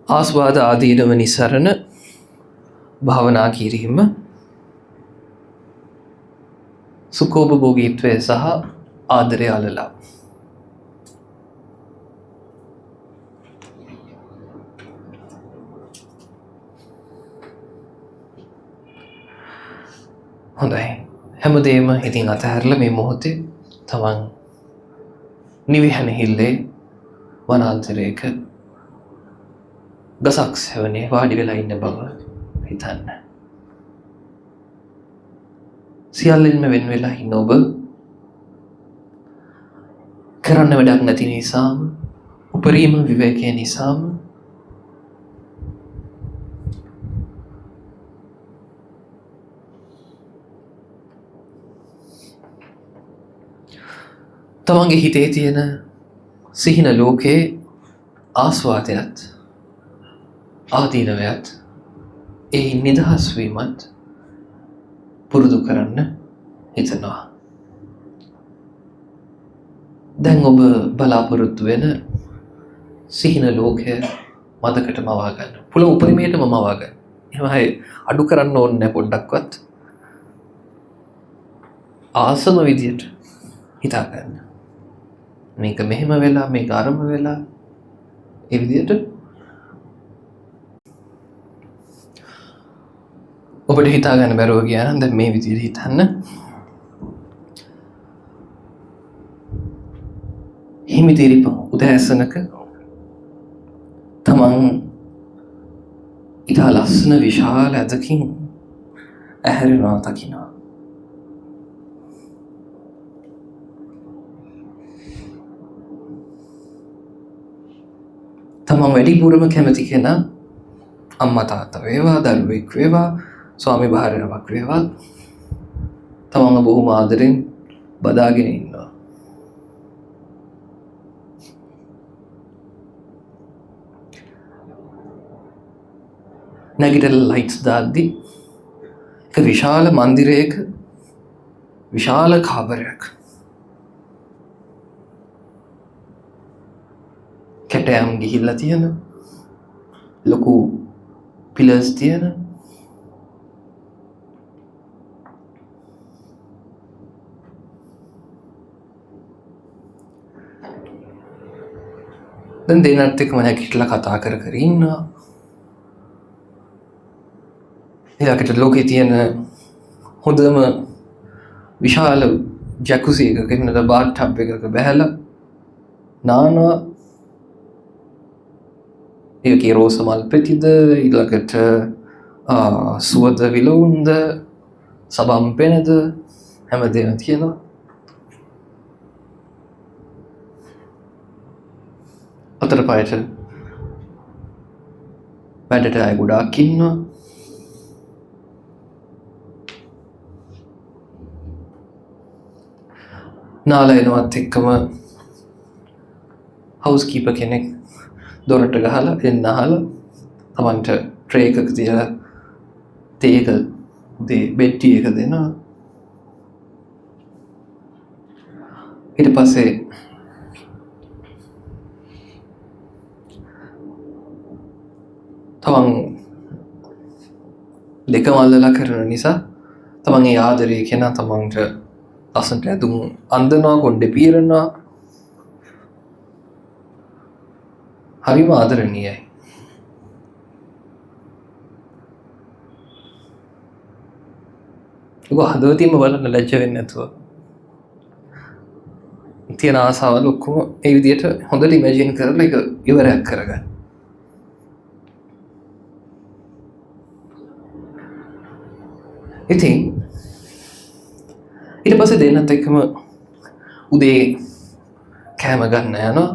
ආස්වාද ආදීනව නිසරණ භාවනා කිරීම සුඛෝපභෝගීත්වය සහ ආදරය අලලා. හොඳයි. හැමදේම ඉතින් අතහැරලා මේ මොහොතේ තමන් නිවිහැනහිල්ලේ වනාන්තරයක ගසක් සෙවනේ වාඩි වෙලා ඉන්න බව හිතන්න. සියල්ලෙන්ම වෙන් වෙලා ඉන්න ඔබ කරන්න වැඩක් නැති නිසාම, උපරිම විවේකය නිසාම තමන්ගේ හිතේ තියෙන සිහින ලෝකයේ ආස්වාදයත් ආදීනවයත් ඒ නිදහස් වීමත් පුරුදු කරන්න හිතනවා. දැන් ඔබ බලාපොරොත්තු වෙන සිහින ලෝකය මතකට මවා ගන්න. පුළුවන් උපරිමයටම මවා ගන්න. එහෙමයි අඩු කරන්න ඕනේ නැහැ පොඩ්ඩක්වත්. ආසම විදියට හිතා ගන්න. මේක මෙහෙම වෙලා මේක අරම වෙලා ඒ විදියට ඔබට හිතා ගන්න බැරුව ගියා නම් දැන් මේ විදියට හිතන්න. හිමිදිරිප උදෑසනක තමන් ඉතා ලස්සන විශාල ඇදකින් ඇහැරෙනවා දකිනවා. තමන් වැඩිපුරම කැමති කෙනා අම්මා තාත්තා වේවා, දරුවෙක් වේවා, ස්වාමි භාර්යාවක් වේවා තමන්ව බොහොම ආදරෙන් බදාගෙන ඉන්නවා. නැගිටලා ලයිට්ස් දාද්දි එක විශාල මන්දිරයක විශාල කාමරයක් කැටයම් ගිහිල්ලා තියෙන ලොකු පිලර්ස් තියෙන දැන් දෙන්නත් එක්කම නැගිටලා කතා කර කර ඉන්නවා. ඊළඟට ලෝකේ තියෙන හොඳම විශාල ජැකුසි එකක නැත්නම් බාත් ටබ් එකක බැහැලා නානවා. ඒකේ රෝස මල් පෙතිද, ඊළඟට සුවඳ විලවුන්ද, සබම් පෙනද හැමදේම තියෙනවා. අතර පායට වැඩට අය ගොඩාක් ඉන්නවා. නාලා එනවත් එක්කම හවුස් කීපර් කෙනෙක් දොරට ගහලා එන්න අහලා තමන්ට ට්‍රේ එකක තියලා තේ එක බෙඩ් ටී එක දෙනවා. ඊට පස්සේ තමන් දෙකම අල්ලලා කරන නිසා තමන්ගේ ආදරේ කෙනා තමන්ට ලස්සනට ඇඳුම් අඳිනවා, කොණ්ඩේ පීරනවා. හරිම ආදරණීයයි. ඒක හදවතින්ම බලන්න ලැජ්ජ වෙන්නේ නැතුව තියෙන ආසාවල් ඔක්කොම ඒ විදිහට හොඳට ඉමැජින් කරලා ඒක ඉවරයක් කරගන්න. ඉතින් ඊට පස්සේ දෙන්නත් එක්කම උදේ කෑම ගන්න යනවා.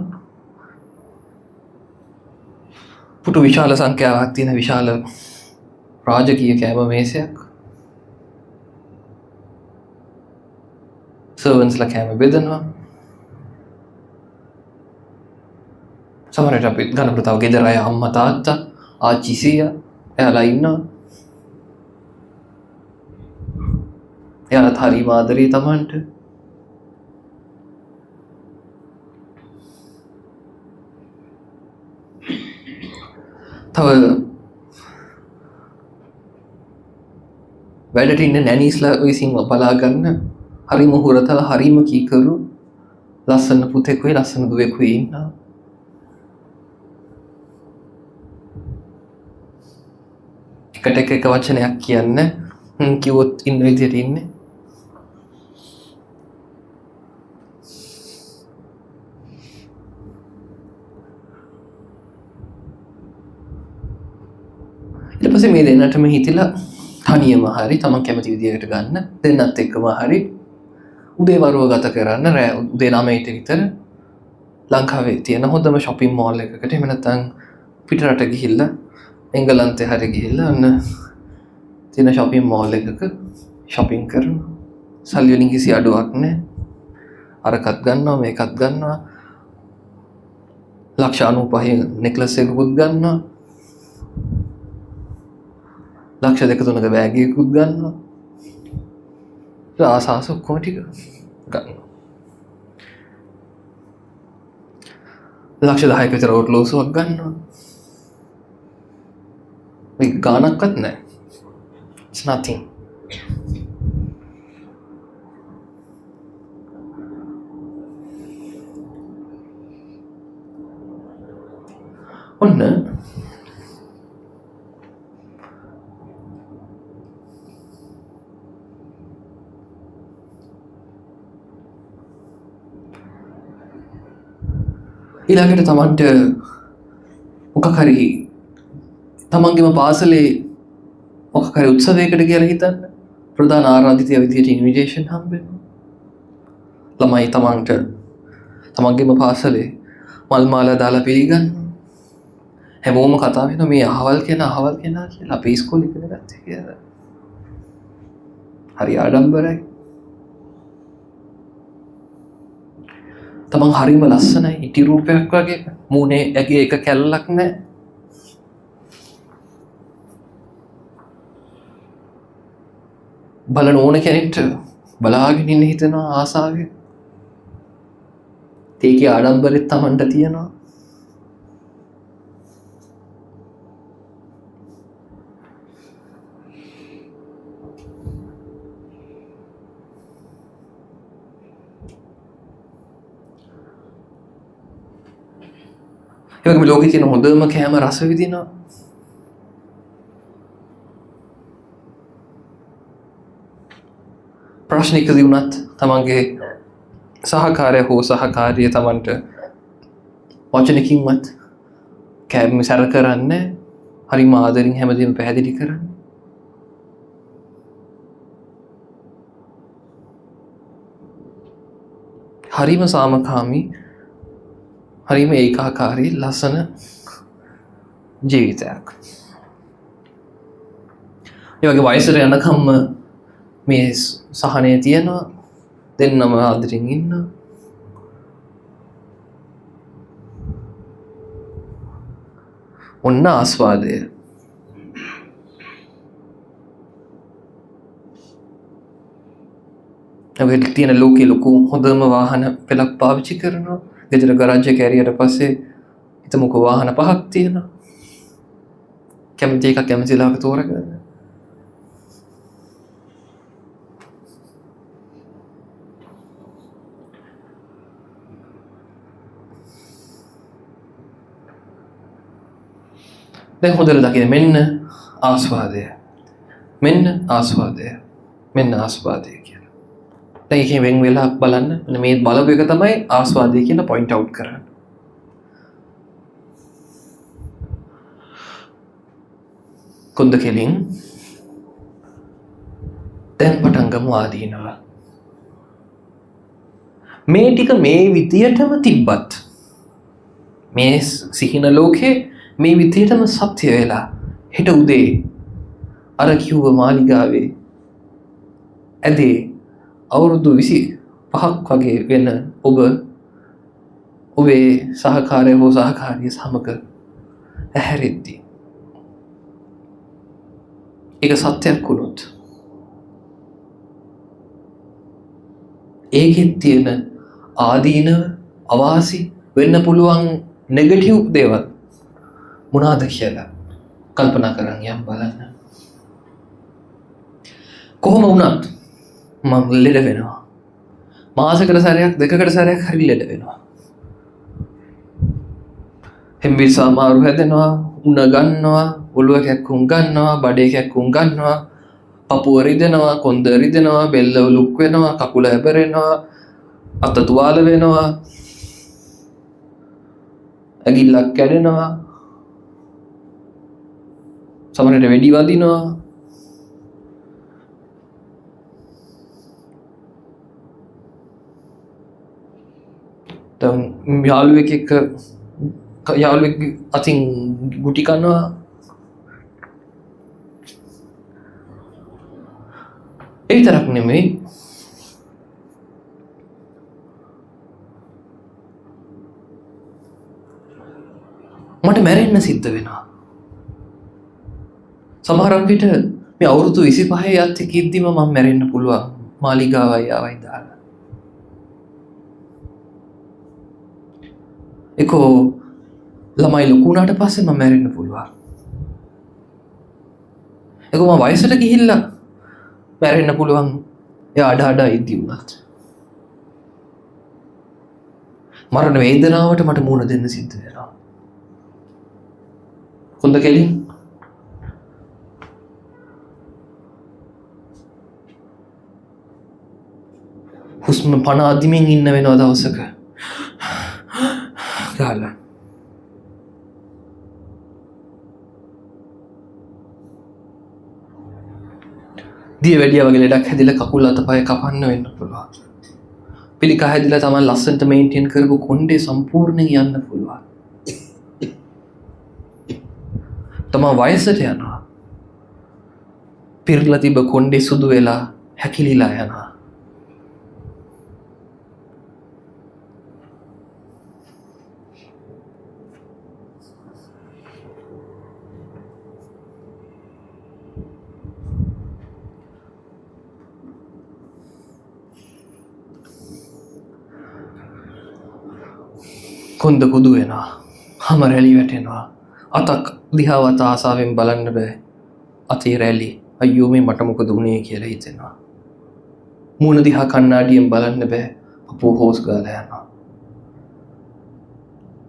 පුටු විශාල සංඛ්‍යාවක් තියෙන විශාල රාජකීය කෑම මේසයක්. සර්වන්ස්ලා කෑම බෙදනවා. සමහරවිට අපි ගන්නකොට තව ගෙදර අය අම්මා තාත්තා ආච්චි සීයා එයාලා ඉන්නවා. එයාලත් හරිම ආදරේ තමන්ට. තව වැඩට ඉන්න නැනීස්ලා විසින් බලා ගන්න හරිම හුරතල හරිම කීකරු ලස්සන පුතෙකුයි ලස්සන දුවෙකුයි ඉන්නවා. එකට එක වචනයක් කියන්න කිව්වොත් ඉන්න විදියට ඉන්නේ. ඊට පස්සේ මේ දෙන්නටම හිතිලා තනියම හරි තමන් කැමති විදිහකට ගන්න දෙන්නත් එක්කම හරි උදේ වරුව ගත කරන්න රෑ උදේ 9ට විතර ලංකාවේ තියෙන හොඳම shopping mall එකකට එහෙම නැත්නම් පිටරට ගිහිල්ලා එංගලන්තේ හරි ගිහිල්ලා අන්න තියෙන shopping mall එකක shopping කරනවා. සල්ලි වලින් කිසි අඩුවක් නැහැ. අරකත් ගන්නවා මේකත් ගන්නවා. ලක්ෂ 95 necklace එකකුත් ගන්නවා. ලක්ෂ 2-3ක බෑග් එකකුත් ගන්නවා. ආසාස ඔක්කොම ටික ගන්නවා. ලක්ෂ 10ක විතර ඔට්ලෝසුවක් ගන්නවා. මේ ගානක්වත් නැහැ. It's nothing. ඔන්න ඊළඟට තමන්ට මොකක් හරි තමන්ගේම පාසලේ මොකක් හරි උත්සවයකට කියලා හිතන්න ප්‍රධාන ආරාධිතය විදියට ඉන්විටේෂන් හම්බෙනවා. ළමයි තමන්ට තමන්ගේම පාසලේ මල් මාලා දාලා පිළිගන්නවා. හැමෝම කතා වෙනවා මේ අහවල් කෙනා කියලා අපේ ඉස්කෝලේ ඉගෙන ගත්තේ කියලා. හරි ආඩම්බරයි. තමන් හරිම ලස්සනයි ඉටි රූපයක් වගේ මූණේ ඇගේ එක කැල්ලක් නැහැ. බලන ඕන කෙනෙක්ට බලාගෙන ඉන්න හිතෙනවා ආසාවෙන්. ඒකේ ආඩම්බරෙත් තමන්ට තියෙනවා. ඒ වගේම ලෝකේ තියෙන හොඳම කෑම රස විඳිනවා. ප්‍රශ්නිකදී වුණත් තමන්ගේ සහකාරය හෝ සහකාරිය තමන්ට වචනකින්වත් කෑම සැර කරන්නේ හරිම ආදරෙන් හැමදේම පැහැදිලි කරන්නේ. හරිම සාමකාමී හරිම ඒකාකාරී ලස්සන ජීවිතයක්. ඒ වගේ වයසට යනකම්ම මේ සහනය තියෙනවා දෙන්නම ආදරෙන් ඉන්නවා. ඔන්න ආස්වාදය. ඔය තියෙන ලෝකේ ලොකු හොඳම වාහන පෙළක් පාවිච්චි කරනවා. ගෙදර ගරාජ් එක ඇරියට පස්සේ හිතමුකෝ වාහන 5ක් තියෙනවා. කැමති එකක් කැමති ලාක තෝරගන්න. දැන් හොඳට දකින්න මෙන්න ආස්වාදය. මෙන්න ආස්වාදය. මෙන්න ආස්වාදය කියලා. දැන් එකෙන් වෙන් වෙලා බලන්න. මෙන්න මේ බලපු එක තමයි ආස්වාදය කියලා පොයින්ට් අවුට් කරන්නේ. කොන්ද කෙලින් දැන් පටන් ගමු ආදීනව. මේ ටික මේ විදියටම තිබ්බත් මේ සිහින ලෝකේ මේ විදියටම සත්‍ය වෙලා හෙට උදේ අර කිව්ව මාලිගාවේ ඇදේ අවුරුදු 25ක් වගේ වෙන ඔබ ඔබේ සහකාරය හෝ සහකාරිය සමග ඇහැරෙද්දී ඒක සත්‍යයක් වුණොත් ඒකෙත් තියෙන ආදීනව අවාසි වෙන්න පුළුවන් නෙගටිව් දේවල් මොනවාද කියලා කල්පනා කරන් යම් බලන්න. කොහොම වුණත් මම ලෙඩ වෙනවා. මාසෙකට සැරයක් දෙකකට සැරයක් හරි ලෙඩ වෙනවා. හෙම්බිරිස් අමාරු හැදෙනවා, උණ ගන්නවා, ඔළුව කැක්කුම් ගන්නවා, බඩේ කැක්කුම් ගන්නවා, පපුව රිදෙනවා, කොන්ද රිදෙනවා, බෙල්ල ලුක් වෙනවා, කකුල හැබරෙනවා, අත තුවාල වෙනවා, ඇඟිල්ලක් කැඩෙනවා, සමහරට වෙඩි වදිනවා. යාළුවෙක් අතින් ගුටි කනවා. ඒ විතරක් නෙමෙයි, මට මැරෙන්න සිද්ධ වෙනවා. සමහරක් විට මේ අවුරුදු 25 යත් කිද්දිම මම මැරෙන්න පුළුවන් මාලිගාවයි ආවයි දාලා. එකෝ ළමයි ලොකු වුණාට පස්සේ මම මැරෙන්න පුළුවන්. එකෝ මම වයසට ගිහිල්ලා මැරෙන්න පුළුවන්. එයා අඩ ඉද්දි වුණත්. මරණ වේදනාවට මට මුහුණ දෙන්න සිද්ධ වෙනවා. හොඳ කෙලින් හුස්ම පණ අදිමින් ඉන්න වෙනවා දවසක. ගාලා දිය වැඩිය වගේ ලෙඩක් හැදිලා කකුල් අතපය කපන්න වෙන්න පුළුවන්. පිළිකා හැදිලා තමයි ලස්සනට මේන්ටේන් කරපු කොණ්ඩේ සම්පූර්ණයෙන් යන්න පුළුවන්. තමා වයසට යනවා. පිරලා තිබ්බ කොණ්ඩේ සුදු වෙලා හැකිලිලා යනවා. කොන්ද කුදු වෙනවා. හම රැලි වැටෙනවා. අතක් දිහාවත් ආසාවෙන් බලන්න බෑ. අතේ රැලි. අයියෝ මේ මට මොකද වුනේ කියලා හිතෙනවා. මූණ දිහා කණ්ණාඩියෙන් බලන්න බෑ. අපෝ හොස් ගාලා යනවා.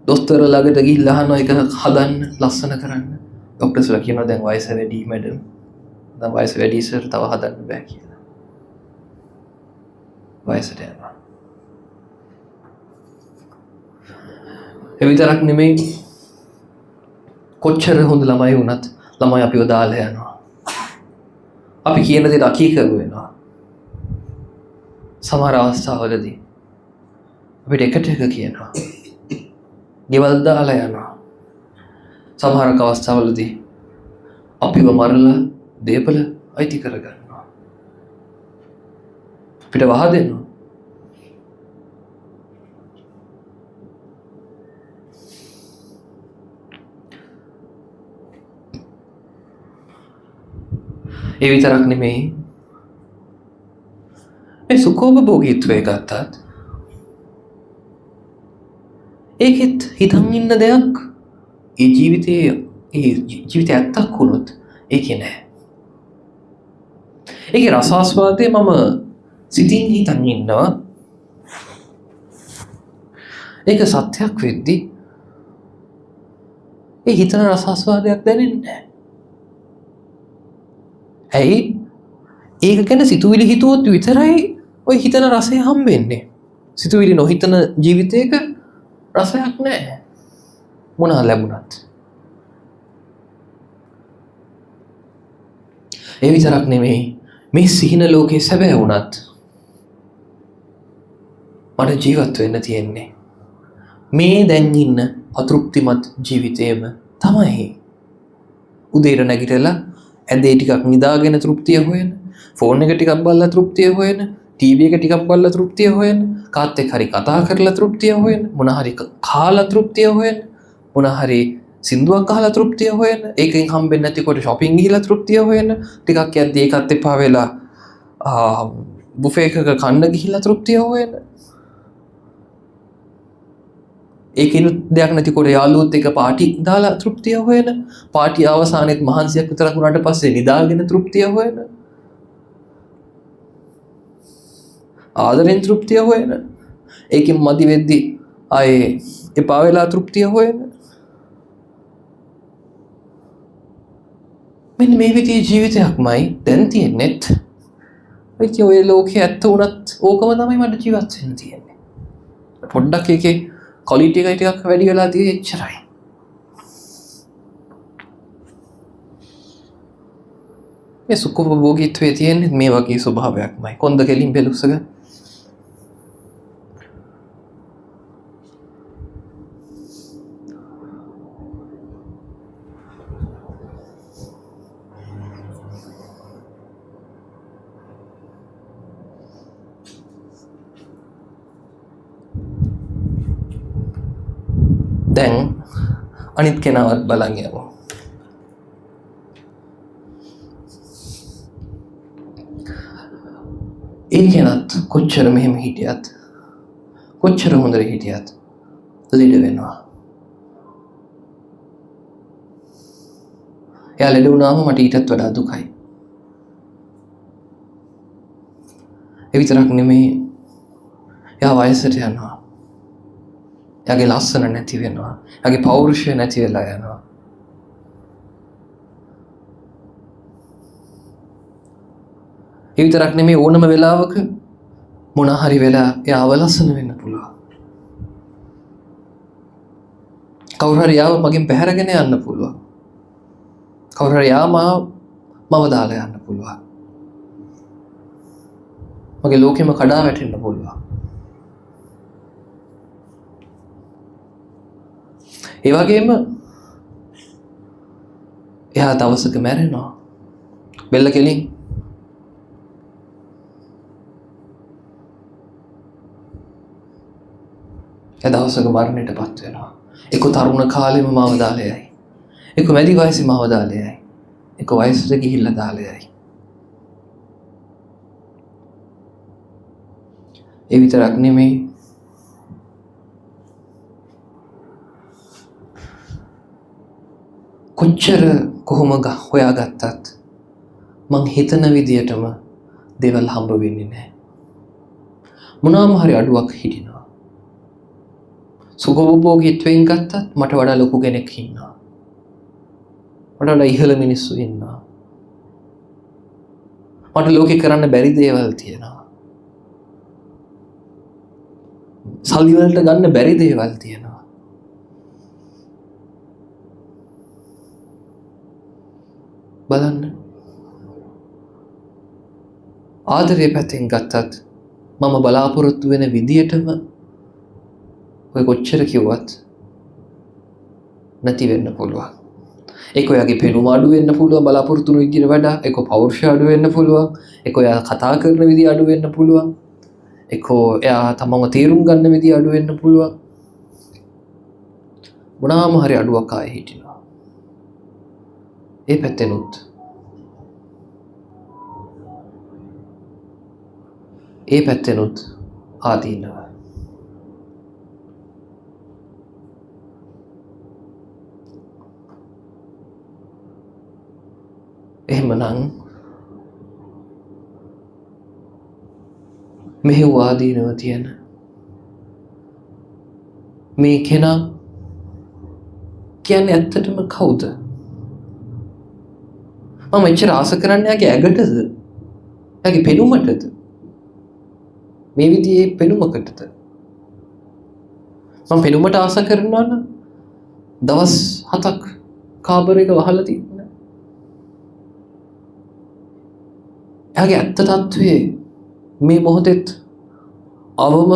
දොස්තර ළඟට ගිහිල්ලා අහනවා ඒක හදන්න ලස්සන කරන්න. ડોක්ටර්ස්ලා කියනවා දැන් වයස වැඩි මැඩම්. දැන් වයස වැඩි සර් තව හදන්න බෑ කියලා. වයසට යනවා. ඒ විතරක් නෙමෙයි, කොච්චර හොඳ ළමයි වුණත් ළමයි අපිව දාලා යනවා. අපි කියන දේ අකීකරු වෙනවා. සමහර අවස්ථාවලදී අපිට එකට එක කියනවා. ගෙවල් දාලා යනවා. සමහර අවස්ථාවලදී අපිව මරලා දේපල අයිති කරගන්නවා. අපිට වහ දෙනවා. ඒ විතරක් නෙමෙයි, මේ සුඛෝපභෝගීත්වය ගත්තත් ඒකෙත් හිතන් ඉන්න දෙයක් ඒ ජීවිතය ඇත්තක් වුණොත් ඒකේ නෑ. ඒකේ රසාස්වාදය මම සිතින් හිතන් ඉන්නවා. ඒක සත්‍යයක් වෙද්දි ඒ හිතන රසාස්වාදයක් දැනෙන්නේ නෑ. ඇයි? ඒක ගැන සිතුවිලි හිතුවොත් විතරයි ඔය හිතන රසය හම්බෙන්නේ. සිතුවිලි නොහිතන ජීවිතයක රසයක් නැහැ. මොනවා ලැබුණත්. ඒ විතරක් නෙමෙයි, මේ සිහින ලෝකේ සැබෑ වුණත් මට ජීවත් වෙන්න තියෙන්නේ මේ දැන් ඉන්න අතෘප්තිමත් ජීවිතේම තමයි. උදේට නැගිටලා ඇඳේ ටිකක් නිදාගෙන තෘප්තිය හොයන, ෆෝන් එක ටිකක් බලලා තෘප්තිය හොයන, ටීවී එක ටිකක් බලලා තෘප්තිය හොයන, කාත් එක්ක හරි කතා කරලා තෘප්තිය හොයන, මොන හරි කාලා තෘප්තිය හොයන, මොන හරි සින්දුවක් අහලා තෘප්තිය හොයන, ඒකෙන් හම්බෙන්නේ නැතිකොට shopping ගිහිලා තෘප්තිය හොයන, ටිකක් යද්දී ඒකත් එපා වෙලා බුෆේ එකක කන්න ගිහිලා තෘප්තිය හොයන. ඒකිනුත් දෙයක් නැතිකොට යාළුවොත් එක පාටි දාලා තෘප්තිය හොයන, පාටි අවසානයේත් මහන්සියක් විතරක් වුණාට පස්සේ නිදාගෙන තෘප්තිය හොයන, ආදරෙන් තෘප්තිය හොයන, ඒකෙන් මදි වෙද්දි ආයේ එපා වෙලා තෘප්තිය හොයන. මෙන්න මේ විදිහේ ජීවිතයක්මයි දැන් තියෙන්නේත්. ඔය ලෝකේ ඇත්ත වුණත් ඕකම තමයි මට ජීවත් වෙන්න තියෙන්නේ. පොඩ්ඩක් ඒකේ ක්වොලිටි එක ටිකක් වැඩි වෙලා තියෙන්නේ එච්චරයි. මේ සුඛෝපභෝගීත්වයේ තියෙන්නේ මේ වගේ ස්වභාවයක්මයි. කොන්ද කෙලින් බෙලුසක. දැන් අනිත් කෙනාවත් බලන් යමු. ඒ කෙනත් කොච්චර මෙහෙම හිටියත්, කොච්චර හොඳට හිටියත් ලෙඩ වෙනවා. එයා ලෙඩ වුණාම මට ඊටත් වඩා දුකයි. ඒ විතරක් නෙමෙයි, එයා වයසට යනවා. එයාගේ ලස්සන නැති වෙනවා. එයාගේ පෞරුෂය නැති වෙලා යනවා. ඒ විතරක් නෙමෙයි, ඕනම වෙලාවක මොන හරි වෙලා එයා අවලස්සන වෙන්න පුළුවන්. කවුරු හරි යාව මගෙන් පැහැරගෙන යන්න පුළුවන්. කවුරු හරි යා මව දාලා යන්න පුළුවන්. මගේ ලෝකෙම කඩා වැටෙන්න පුළුවන්. ඒ වගේම එයා දවසක මැරෙනවා. බෙල්ල කෙලින්. එයා දවසක මරණයටපත් වෙනවා. එක්ක තරුණ කාලෙම මව දාලා යයි. එක්ක මැදි වයසේ මව දාලා යයි. එක්ක වයසට ගිහිල්ලා දාලා යයි. ඒ විතරක් නෙමෙයි, කොච්චර කොහොම හොයාගත්තත් මං හිතන විදියටම දේවල් හම්බ වෙන්නේ නැහැ. මොනවාම හරි අඩුවක් හිටිනවා. සුඛෝපභෝගීත්වයෙන් ගත්තත් මට වඩා ලොකු කෙනෙක් ඉන්නවා. මට වඩා ඉහළ මිනිස්සු ඉන්නවා. මට ලෝකේ කරන්න බැරි දේවල් තියෙනවා. සල්ලි වලට ගන්න බැරි දේවල් තියෙනවා. බලන්න, ආදරේ පැත්තෙන් ගත්තත් මම බලාපොරොත්තු වෙන විදියටම ඔය කොච්චර කිව්වත් නැති වෙන්න පුළුවන්. ඒක ඔයාගේ පෙනුම අඩු වෙන්න පුළුවන් බලාපොරොත්තු වෙන විදියට වඩා. ඒක පෞරුෂය අඩු වෙන්න පුළුවන්. ඒක ඔයා කතා කරන විදිය අඩු වෙන්න පුළුවන්. ඒක එයා තමන්ව තේරුම් ගන්න විදිය අඩු වෙන්න පුළුවන්. මොනවාම හරි අඩුවක් ආයේ හිටිනවා. ඒ පැත්තෙනුත් ආදීනව. එහෙමනම් මෙහෙව ආදීනව තියෙන මේ කෙනා කියන්නේ ඇත්තටම කවුද? මම එච්චර ආස කරන්නේ යාගේ ඇගටද? යාගේ පෙනුමටද? මේ විදිහේ පෙනුමකටද? මම පෙනුමට ආස කරනවා නම් දවස් 7ක් කාබර් එක වහලා තියෙන්න. යාගේ ඇත්ත තත්ත්වයේ මේ මොහොතේත් අවම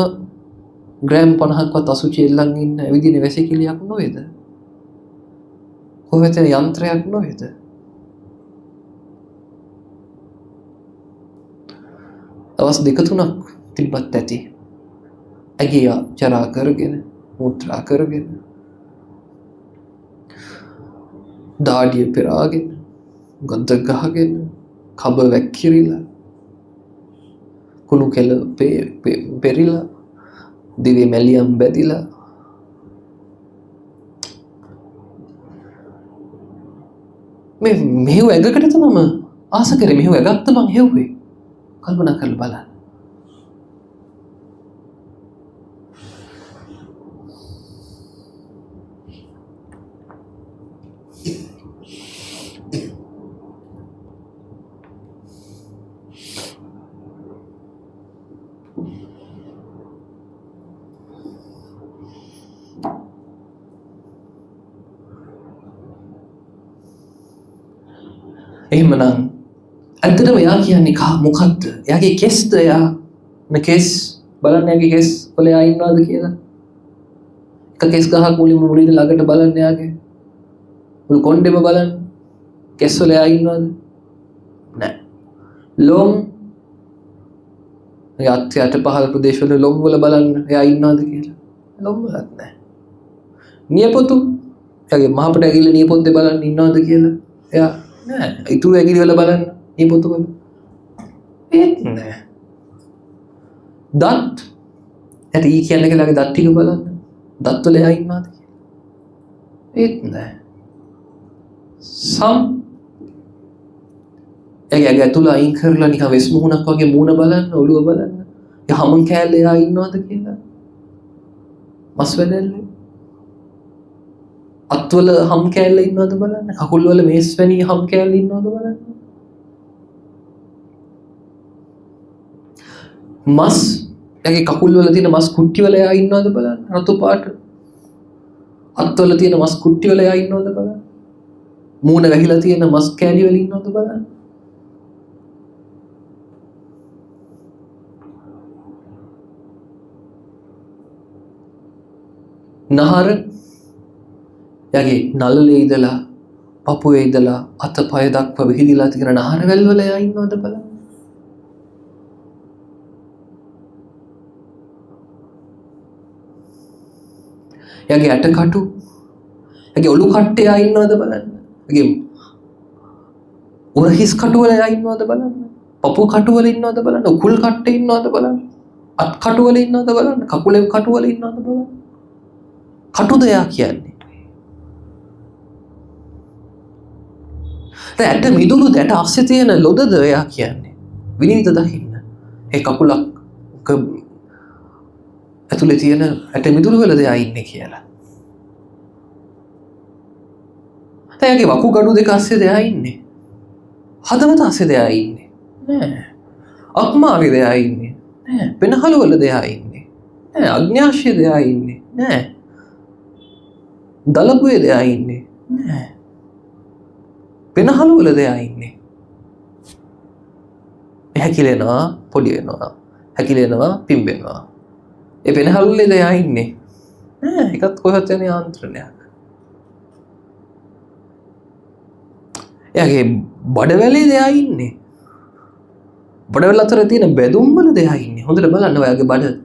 ග්‍රෑම් 50ක්වත් අසුචි එල්ලන් ඉන්න විදිහේ වැසිකිලියක් නොවේද? කොහෙද යන්ත්‍රයක් නොවේද? දවස් 2-3ක් තිබ්බත් ඇති. ඇගේ ජරා කරගෙන, මුත්‍රා කරගෙන, දාඩිය පෙරාගෙන, ගොද්ද ගහගෙන, කබ වැක්කිරිලා, කුණු කෙල පෙරිලා, දිවේ මැලියම් බැදිලා, මේ මෙහෙව ඇඟකට තමම ආස කරේ මෙහෙව ඇගත්ත මං හෙව්වේ කල්පනා කරලා බලන්න. එහෙමනම් ඇත්තටම එයා කියන්නේ මොකද්ද? එයාගේ කෙස්ද එයා කෙස් බලන්න එයාගේ කෙස් වල එයා ඉන්නවද කියලා. එක කෙස් ගහක් මුලින්ම ළඟට බලන්න එයාගේ. මුළු කොණ්ඩෙම බලන්න. කෙස් වල එයා ඉන්නවද? නැහැ. ලොම් එයාත් යට පහළ ප්‍රදේශ වල ලොම් වල බලන්න එයා ඉන්නවද කියලා. ලොම් වලත් නැහැ. නියපොතු එයාගේ මහපට ඇඟිල්ල නියපොත්තේ බලන්න ඉන්නවද කියලා. එයා නෑ. ඉතුරු ඇඟිලි වල බලන්න නියපොතු වල. ඒත් නෑ. දත් ඇට ඊ කියන්නේ කලගේ දත් ටික බලන්න. දත් වල එයා ඉන්නවද කියලා. ඒත් නෑ. සම් එයාගේ ඇතුළ අයින් කරලා නිකන් වෙස් මුහුණක් වගේ මූණ බලන්න, ඔළුව බලන්න. ඒ හමන් කෑල්ල එයා ඉන්නවද කියලා. මස් වැදල්ලේ අත්වල හම් කෑල්ල ඉන්නවද බලන්න. කකුල් වල මේස් වැනි හම් කෑල්ල ඉන්නවද බලන්න. මස් එයාගේ කකුල් වල තියෙන මස් කුට්ටි වල එයා ඉන්නවද බලන්න. රතු පාට. අත්වල තියෙන මස් කුට්ටි වල එයා ඉන්නවද බලන්න. මූණ වැහිලා තියෙන මස් කෑලි වල ඉන්නවද බලන්න. නහර එයාගේ නළලේ ඉඳලා පපුවේ ඉඳලා අතපය දක්වා විහිදිලා තියෙන නහරවැල් වල එයා ඉන්නවද බලන්න. එයාගේ ඇටකටු එයාගේ ඔලු කට්ටේ එයා ඉන්නවද බලන්න. එයාගේ උරහිස් කටු වල එයා ඉන්නවද බලන්න. පපුව කටු වල ඉන්නවද බලන්න. උකුල් කට්ටේ ඉන්නවද බලන්න. අත් කටු වල ඉන්නවද බලන්න. කකුලේ කටු වල ඉන්නවද බලන්න. කටුද එයා කියන්නේ. ඇට මිදුළුද ඇට අස්සේ තියෙන ලොදද එයා කියන්නේ. විනිවිද දකින්න. ඒ කකුලක් ඇතුලේ තියෙන ඇට මිදුළු වලද එයා ඉන්නේ කියලා. එයාගේ වකුගඩු දෙක අස්සේද එයා ඉන්නේ. හදවත අස්සේද එයා ඉන්නේ. නෑ. අක්මාවේද එයා ඉන්නේ. නෑ. පෙනහළු වලද එයා ඉන්නේ. නෑ. අග්න්‍යාශයේද එයා ඉන්නේ. නෑ. දලබුවේද එයා ඉන්නේ. නෑ. පෙනහළු වලද එයා ඉන්නේ. හැකිලෙනවා පොඩි වෙනවා. හැකිලෙනවා පිම්බෙනවා. ඒ පෙනහළු වලද එයා ඉන්නේ. නෑ. ඒකත් කොහෙවත් යන යාන්ත්‍රණයක්. එයාගේ බඩවැලේද එයා ඉන්නේ. බඩවැල අතර තියෙන බැදුම් වලද එයා ඉන්නේ. හොඳට බලන්න ඔයාගේ බඩ.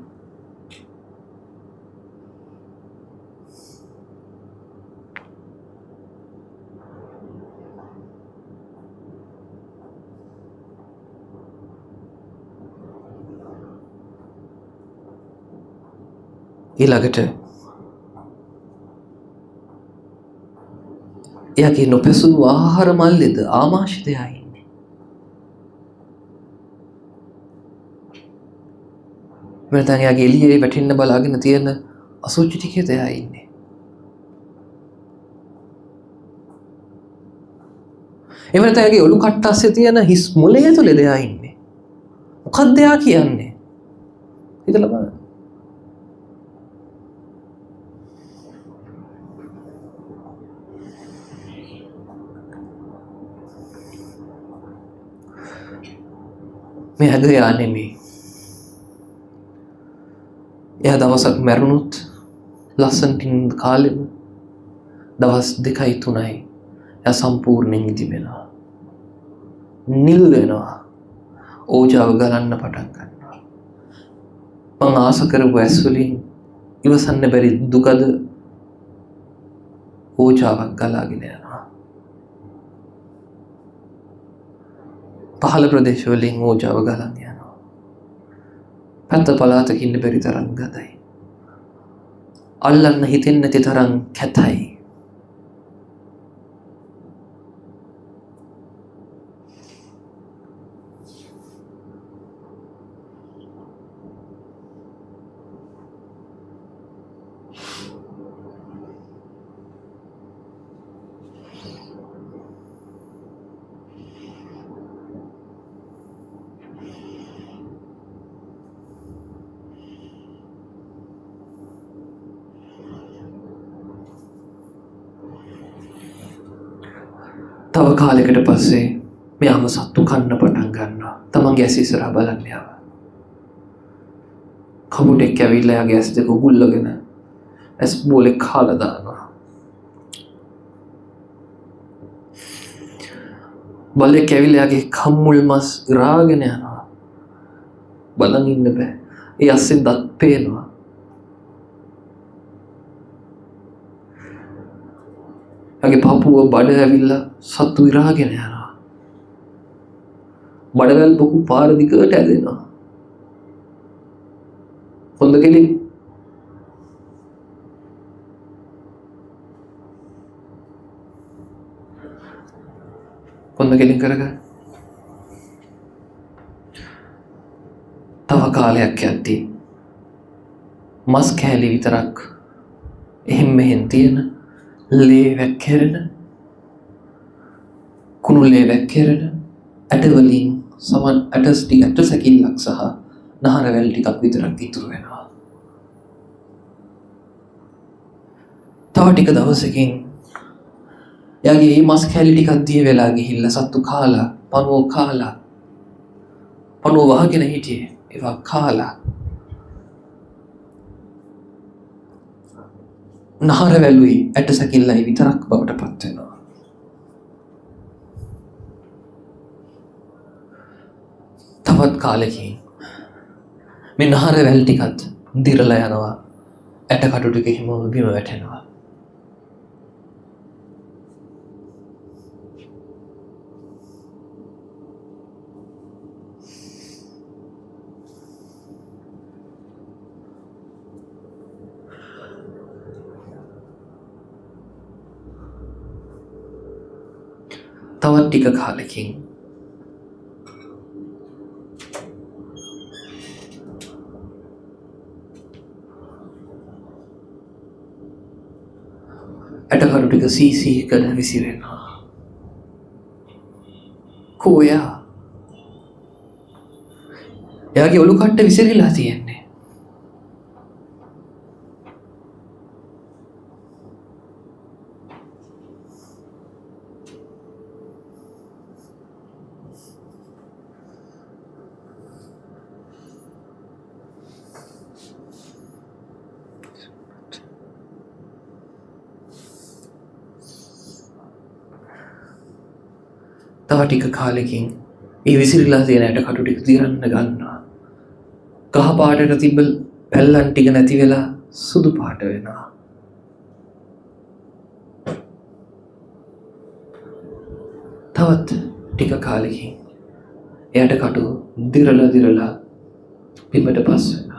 ඊළඟට එයාගේ නොපැසුණු ආහාර මල්ලේද ආමාශිත එයා ඉන්නේ. නැත්නම් එයාගේ එළියේ වැටෙන්න බලාගෙන තියෙන අසුචි ටිකේද එයා ඉන්නේ. එහෙම නැත්නම් එයාගේ ඔලු කට්ට අස්සේ තියෙන හිස් මොලේ ඇතුලේද එයා ඉන්නේ. මොකක්ද එයා කියන්නේ? හිතලා බලන්න. මේ ඇද එයා නෙමෙයි. එයා දවසක් මැරුණොත් ලස්සනට ඉන්න කාලෙම දවස් 2යි 3යි එයා සම්පූර්ණයෙන් ඉදි වෙනවා. නිල් වෙනවා. ඕජාව ගලන්න පටන් ගන්නවා. මං ආස කරපු ඇස් වලින් ඉවසන්න බැරි දුකද ඕජාවක් ගලාගෙන යනවා. පහළ ප්‍රදේශ වලින් ඕජාව ගලන් යනවා. පැත්ත පළාතක ඉන්න බැරි තරම් ගඳයි. අල්ලන්න හිතෙන්නේ නැති තරම් කැතයි. තව කාලෙකට පස්සේ මෙයාම සත්තු කන්න පටන් ගන්නවා. තමන්ගේ ඇස් ඉස්සරහා බලන්න යාව. කමුටෙක් ඇවිල්ලා යාගේ ඇස් දෙක උගුල්ලගෙන ඇස් බෝලේ කාලා දානවා. බල්ලෙක් ඇවිල්ලා යාගේ කම්මුල් මස් ඉරාගෙන යනවා. බලන් ඉන්න බෑ. ඒ අස්සෙන් දත් පේනවා. යාගේ පපුව බඩ ඇවිල්ලා සත්තු ඉරාගෙන යනවා. බඩවැල් බොකු පාර දිගට ඇදෙනවා. කොන්ද කෙලින් කරගන්න. තව කාලයක් යද්දී මස් කෑලි විතරක් එහෙම් මෙහෙන් තියෙන ලේ වැක්කිරෙන කුණු ලේ වැක්කිරෙන ඇටවලින් සමන් ඇට සැකිල්ලක් සහ නහර වැල් ටිකක් විතරක් ඉතුරු වෙනවා. තව ටික දවසකින් එයාගේ මේ මස් කෑලි ටිකක් දිය වෙලා ගිහිල්ලා සත්තු කාලා පණුව වහගෙන හිටියේ. ඒවා කාලා නහර වැලුයි ඇට සැකිල්ලයි විතරක් බවට පත් වෙනවා. තවත් කාලෙකින් මේ නහර වැල් ටිකත් දිරලා යනවා. ඇට කටු ටික හිම බිම වැටෙනවා. තවත් ටික කාලෙකින් ඇටකටු ටික සීසී කඩ විසිරෙනවා. කෝයා එයාගේ ඔලු කට්ට විසිරිලා තියෙන්නේ. තව ටික කාලෙකින් ඒ විසිරිලා තියෙන ඇට කටු ටික දිරන්න ගන්නවා. කහ පාටට තිබ්බ පැල්ලන් ටික නැති වෙලා සුදු පාට වෙනවා. තවත් ටික කාලෙකින් එයාට කටු දිරලා බිමට පස් වෙනවා.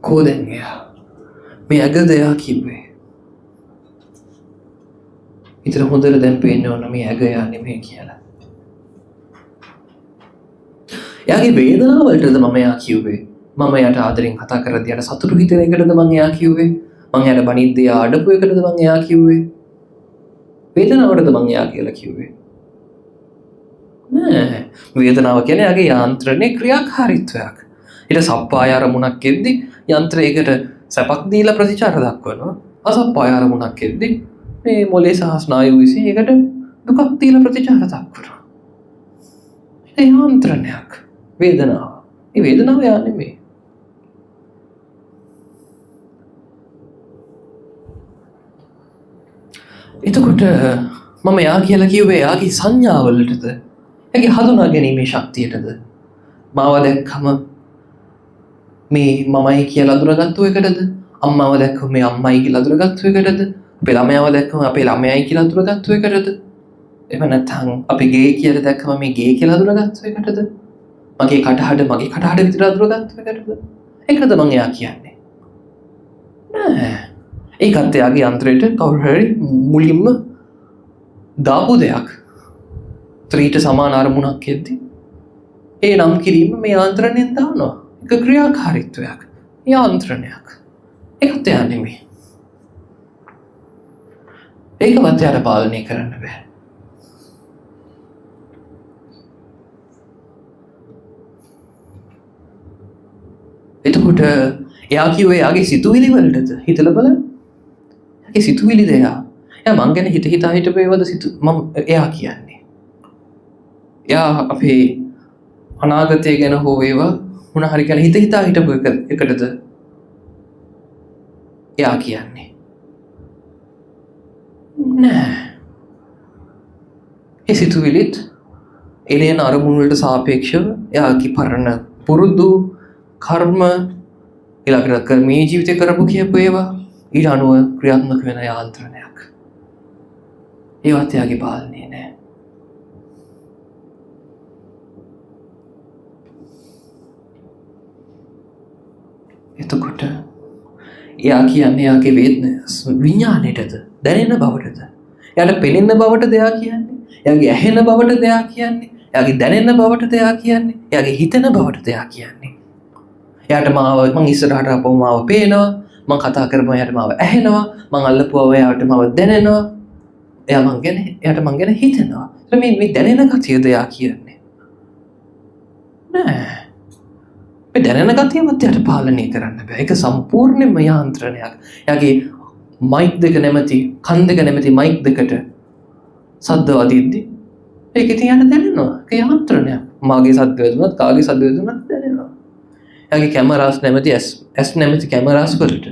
කෝදැන් එයා මේ ඇගද එයා කිව්වේ. ඉතින් හොඳට දැන් පේන්න ඕන මේ ඇග එයා නෙමෙයි කියලා. එයාගේ වේදනාව වලටද මම එයා කිව්වේ. මම එයාට ආදරෙන් කතා කරද්දී එයාට සතුටු හිතෙන එකටද මම එයා කිව්වේ. මම එයාට බනිද්දී එයා අඩපු එකටද මම එයා කිව්වේ. වේදනාවටද මම එයා කියලා කිව්වේ. නෑ. වේදනාව කියන්නේ එයාගේ යාන්ත්‍රණයේ ක්‍රියාකාරීත්වයක්. ඊට සප්පාය අරමුණක් එද්දි යන්ත්‍රයකට සැපක් දීලා ප්‍රතිචාර දක්වනවා. අසප්පාය අරමුණක් එද්දි මේ මොලේ සහ ස්නායු විසින් ඒකට දුකක් දීලා ප්‍රතිචාර දක්වනවා. ඒ යාන්ත්‍රණයක් වේදනාව. මේ වේදනාව යා නෙමෙයි. එතකොට මම යා කියලා කිව්වේ යාගේ සංඥාවලටද? එයාගේ හඳුනා ගැනීමේ ශක්තියටද? මාව දැක්කම මේ මමයි කියලා අඳුරගත්තු එකටද? අම්මව දැක්කම මේ අම්මයි කියලා අඳුරගත්තු එකටද? අපේ ළමයාව දැක්කම අපේ ළමයයි කියලා අඳුරගත්තු එකටද? එහෙම නැත්නම් අපි ගේ කියලා දැක්කම මේ ගේ කියලා අඳුරගත්තු එකටද? මගේ කටහඬ විතර අඳුරගත්තු එකටද? ඒකද මම එයා කියන්නේ. නෑ. ඒකත් එයාගේ යන්ත්‍රයට කවුරු හරි මුලින්ම දාපු දෙයක් ත්‍රීට සමාන අරමුණක් එද්දි ඒ නම් කිරීම මේ යාන්ත්‍රණයෙන් දානවා. එක ක්‍රියාකාරීත්වයක්, යාන්ත්‍රණයක්. ඒකත් එයා නෙමෙයි. ඒකවත් එයාට පාලනය කරන්න බෑ. එතකොට එයා කිව්වේ එයාගේ සිතුවිලි වලටද? හිතලා බලන්න. එයාගේ සිතුවිලිද එයා? එයා මං ගැන හිතා හිටපු ඒවාද මම එයා කියන්නේ. එයා අපේ අනාගතය ගැන හෝ වේවා මොන හරි ගැන හිතා හිටපු එකටද එයා කියන්නේ? නෑ. ඒ සිතුවිලිත් එනේන අරමුණු වලට සාපේක්ෂව එයාගේ පරණ පුරුදු කර්ම ඊළඟට මේ ජීවිතේ කරපු කියපු ඒවා ඊට අනුව ක්‍රියාත්මක වෙන යාන්ත්‍රණයක්. ඒවත් එයාගේ පාලනේ නෑ. එතකොට එයා කියන්නේ එයාගේ විඥාණයටද දැනෙන බවටද? එයාට පෙනෙන බවටද එයා කියන්නේ? එයාගේ ඇහෙන බවටද එයා කියන්නේ? එයාගේ දැනෙන බවටද එයා කියන්නේ? එයාගේ හිතෙන බවටද එයා කියන්නේ? එයාට මං ඉස්සරහට ආපුවම මාව පේනවා, මං කතා කරපුවම එයාට මාව ඇහෙනවා, මං අල්ලපුවම එයාට මාව දැනෙනවා, එයාට මං ගැන හිතෙනවා. මේ දැනෙන ගතියද එයා කියන්නේ? නෑ. මේ දැනෙන ගතියවත් එයාට පාලනය කරන්න බෑ. ඒක සම්පූර්ණයෙන්ම යාන්ත්‍රණයක්. එයාගේ මයික් දෙක නැමැති, කන් දෙක නැමැති මයික් දෙකට සද්ද වදිද්දි ඒක ඉතින් එයාට දැනෙනවා. ඒක යාන්ත්‍රණයක්. මාගේ සද්ද වැදුනත්, කාගේ සද්ද වැදුනත් දැනෙනවා. එයාගේ කැමරාස් නැමැති ඇස් නැමැති කැමරාස් වලට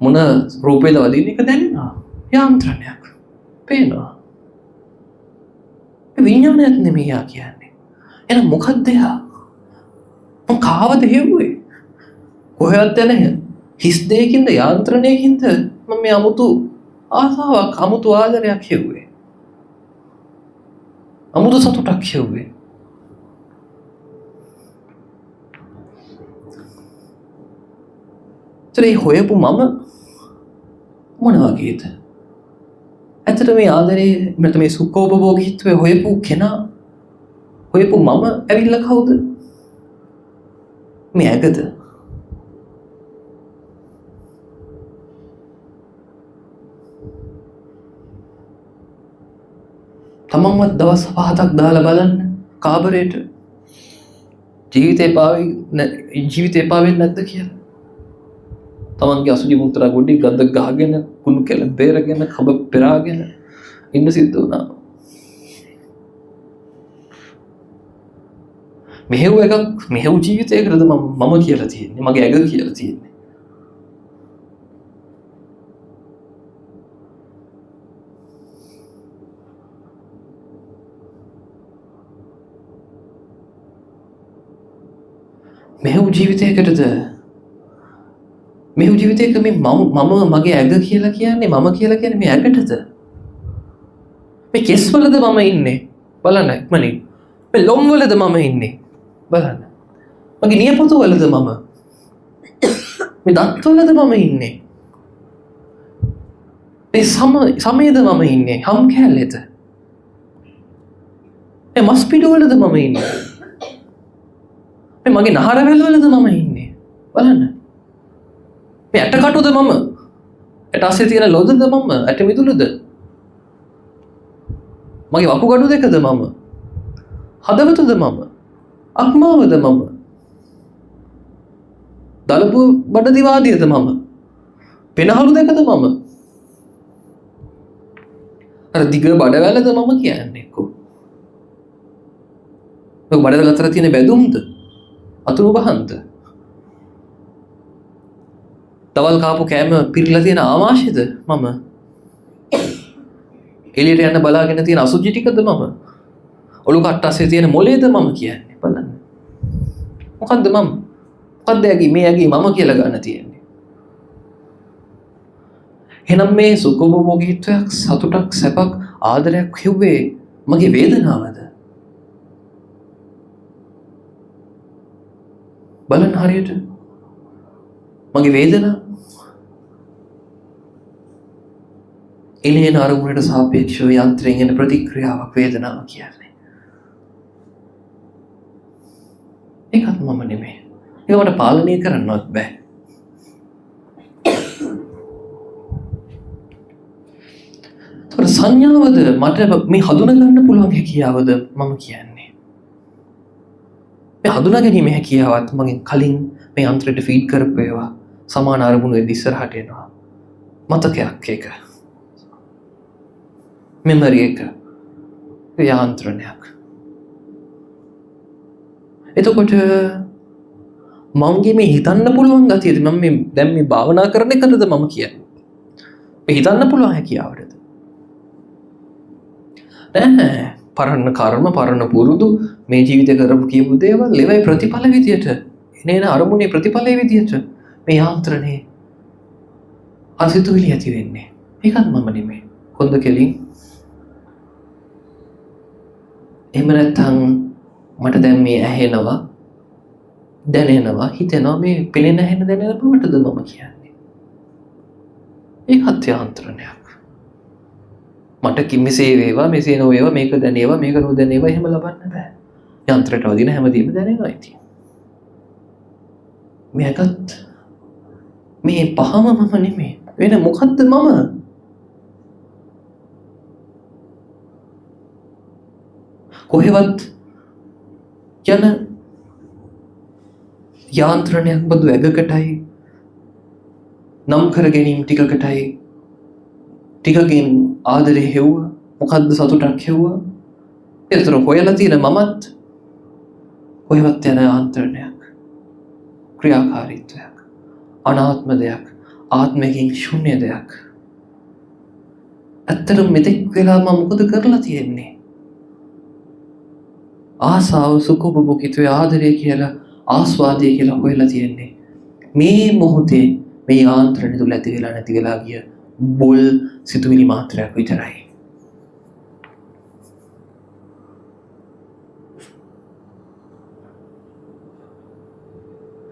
මොන රූපේද වදින්නේ ඒක දැනෙනවා. යාන්ත්‍රණයක්. පේනවා. ඒ විඥානයත් නෙමෙයි යා කියන්නේ. එහෙනම් මොකක්ද එයා? මං කාවද හෙව්වේ? කොහෙවත් නැහැ. හිස් දෙයකින්ද යාන්ත්‍රණයකින්ද මම මේ අමුතු ආසාවක්, අමුතු ආදරයක් හෙව්වේ. අමුතු සතුටක් හෙව්වේ. ඒ හොයපු මම මොන වගේද? ඇත්තට මේ ආදරේ නැත්නම් මේ සුඛෝපභෝගීත්වය හොයපු කෙනා, හොයපු මම ඇවිල්ලා කවුද? මේ ඇගද? තමන්වත් දවස් 5ක් දාලා බලන්න කාමරේට ජීවිතේ පාවෙන්නේ නැද්ද කියලා. තමන්ගේ අසුචි මුත්‍රා ගොඩි ගඳ ගහගෙන කුණු කෙල බේරගෙන කබ පෙරාගෙන ඉන්න සිද්ධ වුණා. මෙහෙව් ජීවිතයකටද මම කියලා තියෙන්නේ, මගේ ඇඟ කියලා තියෙන්නේ. මෙහෙව් ජීවිතයකටද මේ ජීවිතයක මේ මම මගේ ඇඟ කියලා කියන්නේ, මම කියලා කියන්නේ මේ ඇඟටද? මේ කෙස් වලද මම ඉන්නේ? බලන්න ඉක්මනින්. මේ ලොම් වලද මම ඉන්නේ? බලන්න. මගේ නියපොතු වලද මම? මේ දත් වලද මම ඉන්නේ? මේ සමයේද මම ඉන්නේ? හම් කැලේද? මේ මස් පිඩු වලද මම ඉන්නේ? මේ මගේ නහර වැල් වලද මම ඉන්නේ? බලන්න. මේ ඇට කටුද මම? ඇට අස්සේ තියෙන ලොදද මම? ඇට මිදුලද? මගේ වකුගඩු දෙකද මම? හදවතද මම? අක්මාවද මම? දලපු බඩ දිවාදියද මම? පෙනහළු දෙකද මම? අර දිග බඩවැලද මම කියන්නේ කො? ඔය බඩවැල අතර තියෙන බැදුම්ද? අතුරු බහන්ද? දවල් කාපු කෑම පිරීලා තියෙන ආමාශයද මම? එළියට යන්න බලාගෙන තියෙන අසුචි ටිකද මම? ඔලු කට්ට අස්සේ තියෙන මොලේද මම කියන්නේ? බලන්න. මොකද්ද මම? මොකද්ද යකි මේ යකි මම කියලා ගන්න තියෙන්නේ? එහෙනම් මේ සුඛෝපභෝගීත්වයක්, සතුටක්, සැපක්, ආදරයක් කිව්වේ මගේ වේදනාවද? බලන්න හරියට. මගේ වේදනාව එනේන අරමුණට සාපේක්ෂව යන්ත්‍රයෙන් එන ප්‍රතික්‍රියාවක් වේදනාව කියන්නේ. ඒකත් මම නෙමෙයි. ඒක මට පාලනය කරන්නවත් බෑ. ඒතර සංඥාවද මට මේ හඳුනා ගන්න පුළුවන් හැකියාවද මම කියන්නේ. මේ හඳුනා ගැනීම හැකියාවත් මගෙන් කලින් මේ යන්ත්‍රයට ෆීඩ් කරපු ඒවා සමාන අරමුණු වෙද්දි ඉස්සරහට එනවා. මතකයක් ඒක. මෙමරි එක. යාන්ත්‍රණයක්. එතකොට මගේ මේ හිතන්න පුළුවන් ගතියද මම මේ දැන් මේ භාවනා කරන එකද මම කියන්නේ. මේ හිතන්න පුළුවන් හැකියාවටද? නෑ, පරණ කර්ම, පරණ පුරුදු, මේ ජීවිතේ කරපු කියපු දේවල් ඒවයි ප්‍රතිඵල විදියට එනේන අරමුණේ ප්‍රතිඵලයේ විදියට මේ යාන්ත්‍රණේ අසිතුවිලි ඇති වෙන්නේ. ඒකත් මම නෙමෙයි. කොන්ද කෙලින්. එහෙම නැත්නම් මට දැන් මේ ඇහෙනවා, දැනෙනවා, හිතෙනවා මේ පෙනෙන ඇහෙන දැනෙන බවටද මම කියන්නේ. ඒකත් යාන්ත්‍රණයක්. මට කිමිසේ වේවා, මෙසේ නොවේවා, මේක දැනේවා, මේක නොදැනේවා එහෙම ලබන්න බෑ. යන්ත්‍රයට වදින හැමදේම දැනෙනවා ඉතින්. මේකත් මේ පහම මම නෙමෙයි. වෙන මොකද්ද මම? කොහෙවත් යන යාන්ත්‍රණයක් බඳු ඇගකටයි නම් කර ගැනීම ටිකකටයි ටිකකින් ආදරේ හෙව්වා. මොකද්ද සතුටක් හෙව්වා. ඒතර හොයලා තියෙන මමත් කොහෙවත් යන යාන්ත්‍රණයක්, ක්‍රියාකාරීත්වයක්, අනාත්ම දෙයක්, ආත්මයෙන් ශුන්‍ය දෙයක්. ඇත්තටම මෙතෙක් වෙලා මම මොකද කරලා තියෙන්නේ? ආසාව, සුඛෝපභෝගීත්වය, ආදරය කියලා, ආස්වාදය කියලා හොයලා තියෙන්නේ. මේ මොහොතේ මේ යාන්ත්‍රණය තුල ඇති වෙලා නැති වෙලා ගිය බොල් සිතුවිලි මාත්‍රයක් විතරයි.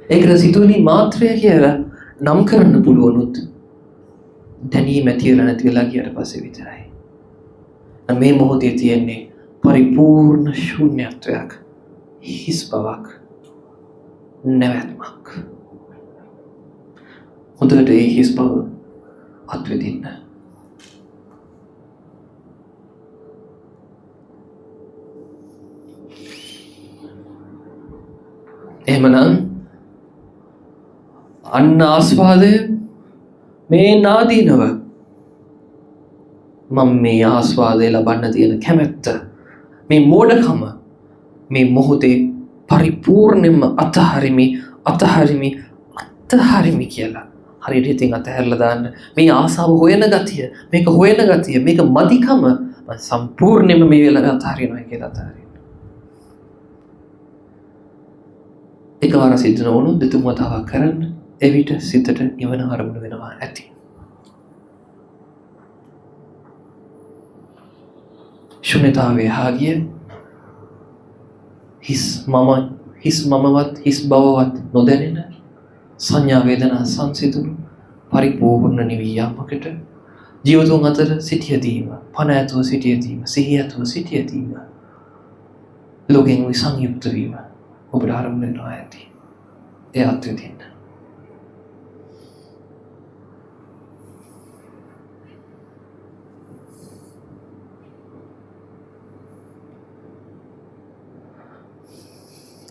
ඒකට සිතුවිලි මාත්‍රය කියලා නම් කරන්න පුළුවනුත් දැනීම ඇති වෙලා නැති වෙලා ගියට පස්සේ විතරයි. මේ මොහොතේ තියෙන්නේ පරිපූර්ණ ශූන්‍යත්වයක්, හිස් බවක්, නැවැත්මක්. හොඳට ඒ හිස් බව අත්විඳින්න. එහෙමනම් අන්න ආස්වාදය මේ නාදීනව මම මේ ආස්වාදය ලබන්න තියෙන කැමැත්ත, මේ මෝඩකම මේ මොහොතේ පරිපූර්ණයෙන්ම අතහරිමි කියලා හරියට ඉතින් අතහැරලා දාන්න. මේ ආසාව හොයන ගතිය, මේක හොයන ගතිය, මේක මදිකම සම්පූර්ණයෙන්ම මේ වෙලාවට අතහරිනවා කියලා අතහරින්න. එකවර සිද්ධ නොවුණු දෙතුන් වතාවක් කරන්න. එවිට සිතට නිවන අරමුණු වෙනවා ඇති. ශුන්‍යතාවයේ හාගිය හිස් මමවත් හිස් බවවත් නොදැනෙන සංඥා වේදනා සංසිඳුණු පරිපූර්ණ නිවියාමකට ජීවතුන් අතර සිටියදීම, පණ ඇතුව සිටියදීම, සිහිය ඇතුව සිටියදීම ලෝකෙන් විසංයුක්ත වීම ඔබට ආරම්භ වෙනවා ඇති. ඒ අත්විඳින්න.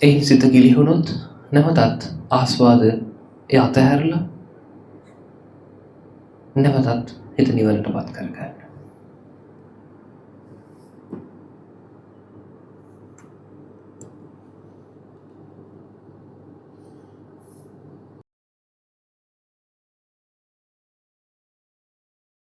එයින් සිත ගිලිහුණොත් නැවතත් ආස්වාද ඒ අතහැරලා නැවතත් හිත නිවනටපත් කරගන්න.